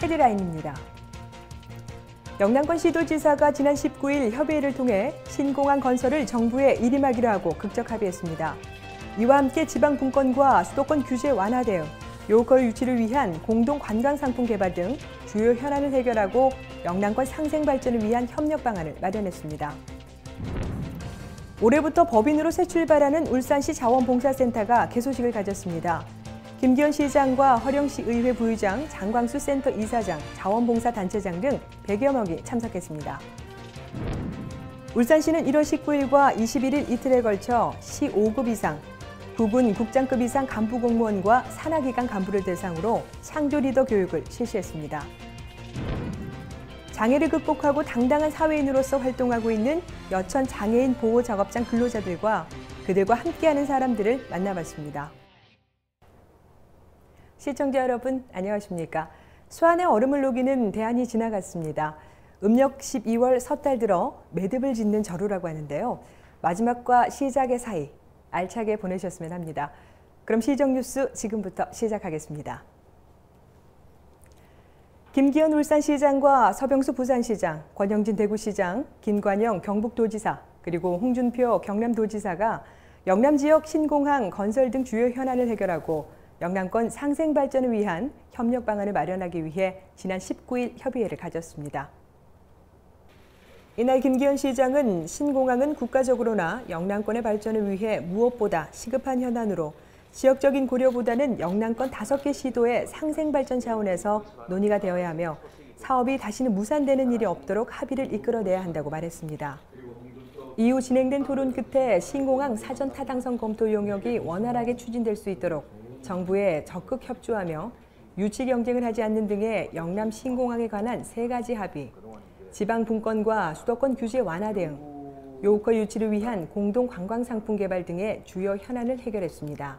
헤드라인입니다. 영남권 시도지사가 지난 19일 협의회를 통해 신공항 건설을 정부에 일임하기로 하고 극적 합의했습니다. 이와 함께 지방 분권과 수도권 규제 완화 대응, 로컬 유치를 위한 공동 관광 상품 개발 등 주요 현안을 해결하고 영남권 상생 발전을 위한 협력 방안을 마련했습니다. 올해부터 법인으로 새 출발하는 울산시 자원봉사센터가 개소식을 가졌습니다. 김기현 시장과 허령시 의회 부의장, 장광수 센터 이사장, 자원봉사단체장 등 100여 명이 참석했습니다. 울산시는 1월 19일과 21일 이틀에 걸쳐 시 5급 이상, 구군 국장급 이상 간부 공무원과 산하기관 간부를 대상으로 창조 리더 교육을 실시했습니다. 장애를 극복하고 당당한 사회인으로서 활동하고 있는 여천 장애인 보호 작업장 근로자들과 그들과 함께하는 사람들을 만나봤습니다. 시청자 여러분, 안녕하십니까? 수안의 얼음을 녹이는 대안이 지나갔습니다. 음력 12월 섣달 들어 매듭을 짓는 절호라고 하는데요. 마지막과 시작의 사이, 알차게 보내셨으면 합니다. 그럼 시정 뉴스 지금부터 시작하겠습니다. 김기현 울산시장과 서병수 부산시장, 권영진 대구시장, 김관영 경북도지사, 그리고 홍준표 경남도지사가 영남 지역 신공항 건설 등 주요 현안을 해결하고 영남권 상생 발전을 위한 협력 방안을 마련하기 위해 지난 19일 협의회를 가졌습니다. 이날 김기현 시장은 신공항은 국가적으로나 영남권의 발전을 위해 무엇보다 시급한 현안으로 지역적인 고려보다는 영남권 5개 시도의 상생 발전 차원에서 논의가 되어야 하며 사업이 다시는 무산되는 일이 없도록 합의를 이끌어내야 한다고 말했습니다. 이후 진행된 토론 끝에 신공항 사전 타당성 검토 용역이 원활하게 추진될 수 있도록 정부에 적극 협조하며 유치 경쟁을 하지 않는 등의 영남 신공항에 관한 3가지 합의, 지방 분권과 수도권 규제 완화 대응, 로컬 유치를 위한 공동 관광 상품 개발 등의 주요 현안을 해결했습니다.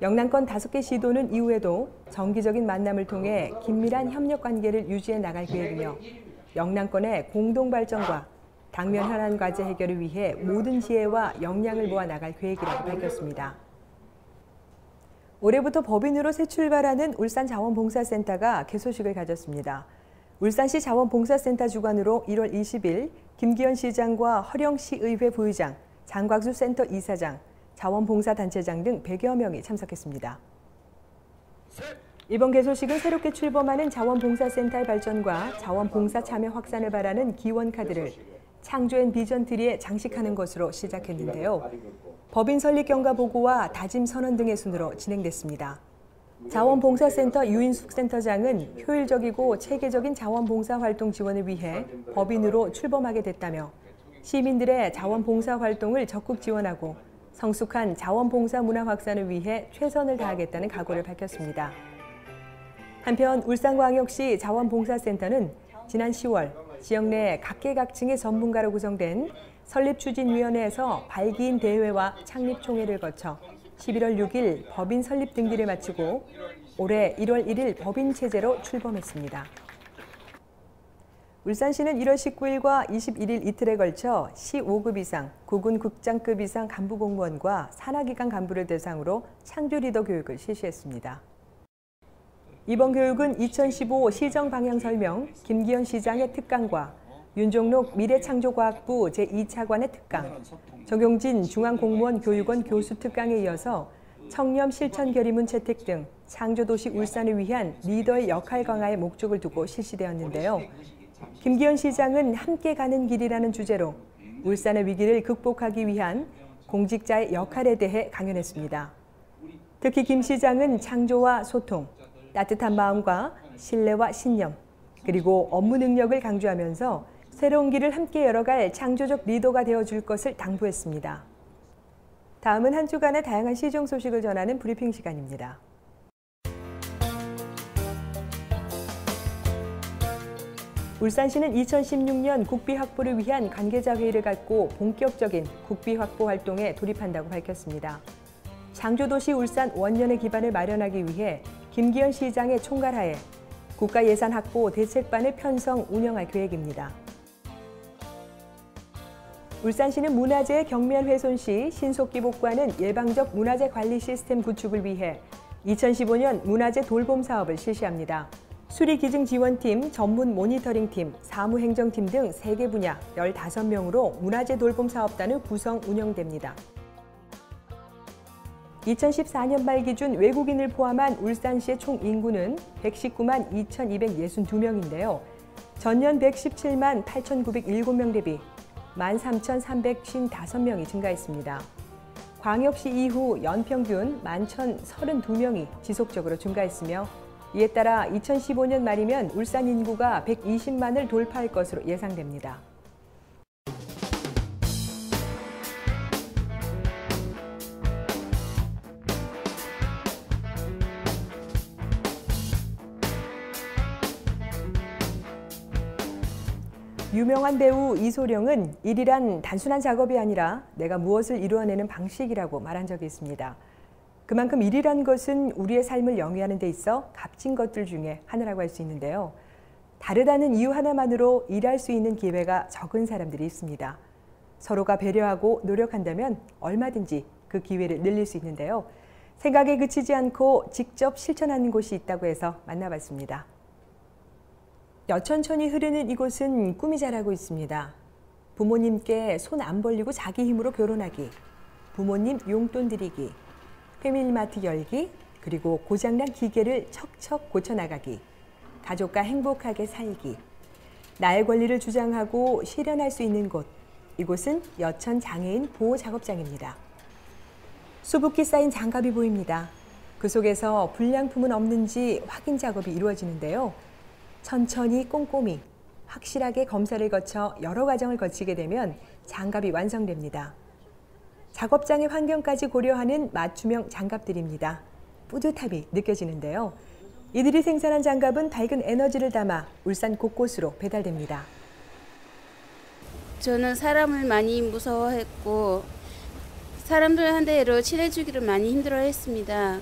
영남권 5개 시도는 이후에도 정기적인 만남을 통해 긴밀한 협력 관계를 유지해 나갈 계획이며 영남권의 공동 발전과 당면 현안 과제 해결을 위해 모든 지혜와 역량을 모아 나갈 계획이라고 밝혔습니다. 올해부터 법인으로 새 출발하는 울산자원봉사센터가 개소식을 가졌습니다. 울산시 자원봉사센터 주관으로 1월 20일 김기현 시장과 허령시 의회 부의장, 장광수 센터 이사장, 자원봉사단체장 등 100여 명이 참석했습니다. 이번 개소식은 새롭게 출범하는 자원봉사센터의 발전과 자원봉사 참여 확산을 바라는 기원카드를 창조앤 비전 트리에 장식하는 것으로 시작했는데요. 법인 설립 경과 보고와 다짐 선언 등의 순으로 진행됐습니다. 자원봉사센터 유인숙 센터장은 효율적이고 체계적인 자원봉사 활동 지원을 위해 법인으로 출범하게 됐다며 시민들의 자원봉사 활동을 적극 지원하고 성숙한 자원봉사 문화 확산을 위해 최선을 다하겠다는 각오를 밝혔습니다. 한편 울산광역시 자원봉사센터는 지난 10월 지역 내 각계각층의 전문가로 구성된 설립추진위원회에서 발기인 대회와 창립총회를 거쳐 11월 6일 법인 설립 등기를 마치고 올해 1월 1일 법인 체제로 출범했습니다. 울산시는 1월 19일과 21일 이틀에 걸쳐 시 5급 이상, 구군 국장급 이상 간부 공무원과 산하기관 간부를 대상으로 창조 리더 교육을 실시했습니다. 이번 교육은 2015 시정 방향 설명, 김기현 시장의 특강과 윤종록 미래창조과학부 제2차관의 특강, 정용진 중앙공무원 교육원 교수 특강에 이어서 청렴 실천 결의문 채택 등 창조도시 울산을 위한 리더의 역할 강화에 목적을 두고 실시되었는데요. 김기현 시장은 함께 가는 길이라는 주제로 울산의 위기를 극복하기 위한 공직자의 역할에 대해 강연했습니다. 특히 김 시장은 창조와 소통, 따뜻한 마음과 신뢰와 신념, 그리고 업무 능력을 강조하면서 새로운 길을 함께 열어갈 창조적 리더가 되어줄 것을 당부했습니다. 다음은 한 주간의 다양한 시정 소식을 전하는 브리핑 시간입니다. 울산시는 2016년 국비 확보를 위한 관계자 회의를 갖고 본격적인 국비 확보 활동에 돌입한다고 밝혔습니다. 창조도시 울산 원년의 기반을 마련하기 위해 김기현 시장의 총괄하에 국가예산 확보 대책반을 편성 운영할 계획입니다. 울산시는 문화재의 경미한 훼손 시 신속기 복구하는 예방적 문화재 관리 시스템 구축을 위해 2015년 문화재 돌봄 사업을 실시합니다. 수리기증지원팀, 전문 모니터링팀, 사무행정팀 등 3개 분야 15명으로 문화재 돌봄 사업단을 구성 운영됩니다. 2014년 말 기준 외국인을 포함한 울산시의 총 인구는 119만 2,262명인데요. 전년 117만 8,907명 대비 13,355명이 증가했습니다. 광역시 이후 연평균 11,032명이 지속적으로 증가했으며 이에 따라 2015년 말이면 울산 인구가 120만을 돌파할 것으로 예상됩니다. 유명한 배우 이소룡은 일이란 단순한 작업이 아니라 내가 무엇을 이루어내는 방식이라고 말한 적이 있습니다. 그만큼 일이란 것은 우리의 삶을 영위하는 데 있어 값진 것들 중에 하나라고 할 수 있는데요. 다르다는 이유 하나만으로 일할 수 있는 기회가 적은 사람들이 있습니다. 서로가 배려하고 노력한다면 얼마든지 그 기회를 늘릴 수 있는데요. 생각에 그치지 않고 직접 실천하는 곳이 있다고 해서 만나봤습니다. 여천천이 흐르는 이곳은 꿈이 자라고 있습니다. 부모님께 손 안 벌리고 자기 힘으로 결혼하기, 부모님 용돈 드리기, 패밀리마트 열기, 그리고 고장난 기계를 척척 고쳐나가기, 가족과 행복하게 살기, 나의 권리를 주장하고 실현할 수 있는 곳, 이곳은 여천장애인 보호작업장입니다. 수북히 쌓인 장갑이 보입니다. 그 속에서 불량품은 없는지 확인 작업이 이루어지는데요. 천천히 꼼꼼히 확실하게 검사를 거쳐 여러 과정을 거치게 되면 장갑이 완성됩니다. 작업장의 환경까지 고려하는 맞춤형 장갑들입니다. 뿌듯함이 느껴지는데요. 이들이 생산한 장갑은 밝은 에너지를 담아 울산 곳곳으로 배달됩니다. 저는 사람을 많이 무서워했고 사람들한테로 친해지기를 많이 힘들어했습니다.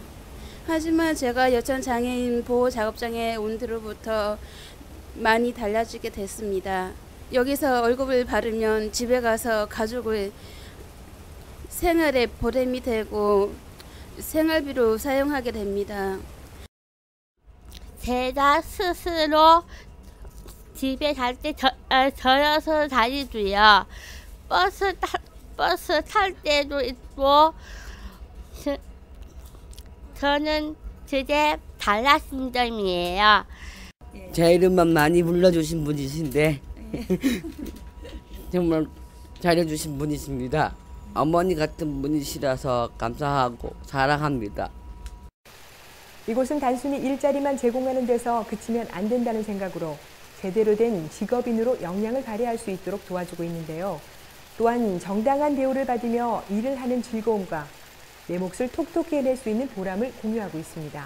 하지만 제가 여천장애인 보호작업장에 온 뒤로부터 많이 달라지게 됐습니다. 여기서 월급을 받으면 집에 가서 가족을 생활에 보탬이 되고 생활비로 사용하게 됩니다. 제가 스스로 집에 갈 때 저여서 다니고요. 버스 탈 때도 있고 저는 그게 달라진 점이에요. 제 이름만 많이 불러주신 분이신데 정말 잘해주신 분이십니다. 어머니 같은 분이시라서 감사하고 사랑합니다. 이곳은 단순히 일자리만 제공하는 데서 그치면 안 된다는 생각으로 제대로 된 직업인으로 역량을 발휘할 수 있도록 도와주고 있는데요. 또한 정당한 대우를 받으며 일을 하는 즐거움과 내 몫을 톡톡히 해낼 수 있는 보람을 공유하고 있습니다.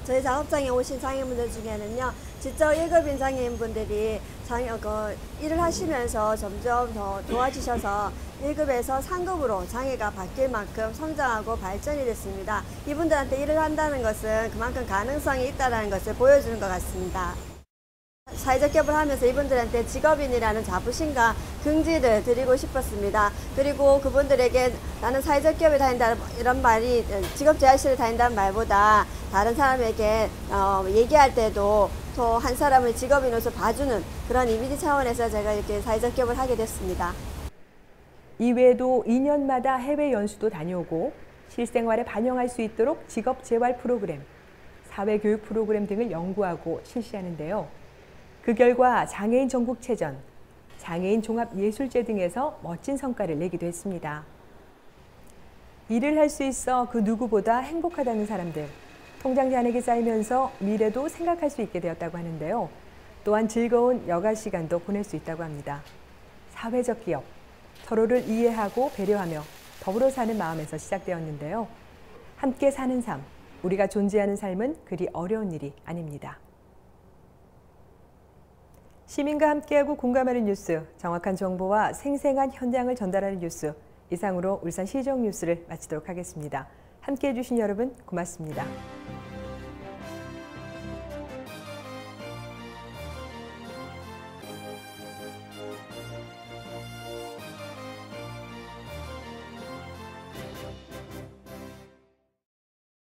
저희 작업장에 오신 장애인분들 중에는요, 직접 1급인 장애인분들이 일을 하시면서 점점 더 도와주셔서 1급에서 3급으로 장애가 바뀔 만큼 성장하고 발전이 됐습니다. 이분들한테 일을 한다는 것은 그만큼 가능성이 있다는 것을 보여주는 것 같습니다. 사회적 기업을 하면서 이분들한테 직업인이라는 자부심과 긍지를 드리고 싶었습니다. 그리고 그분들에게 나는 사회적 기업에 다닌다 이런 말이 직업재활실에 다닌다는 말보다 다른 사람에게 얘기할 때도 또 한 사람을 직업인으로서 봐주는 그런 이미지 차원에서 제가 이렇게 사회적 기업을 하게 됐습니다. 이외에도 2년마다 해외 연수도 다녀오고 실생활에 반영할 수 있도록 직업재활 프로그램, 사회교육 프로그램 등을 연구하고 실시하는데요. 그 결과 장애인 전국체전, 장애인 종합예술제 등에서 멋진 성과를 내기도 했습니다. 일을 할 수 있어 그 누구보다 행복하다는 사람들, 통장 잔액이 쌓이면서 미래도 생각할 수 있게 되었다고 하는데요. 또한 즐거운 여가 시간도 보낼 수 있다고 합니다. 사회적 기업, 서로를 이해하고 배려하며 더불어 사는 마음에서 시작되었는데요. 함께 사는 삶, 우리가 존재하는 삶은 그리 어려운 일이 아닙니다. 시민과 함께하고 공감하는 뉴스, 정확한 정보와 생생한 현장을 전달하는 뉴스, 이상으로 울산시정 뉴스를 마치도록 하겠습니다. 함께해 주신 여러분 고맙습니다.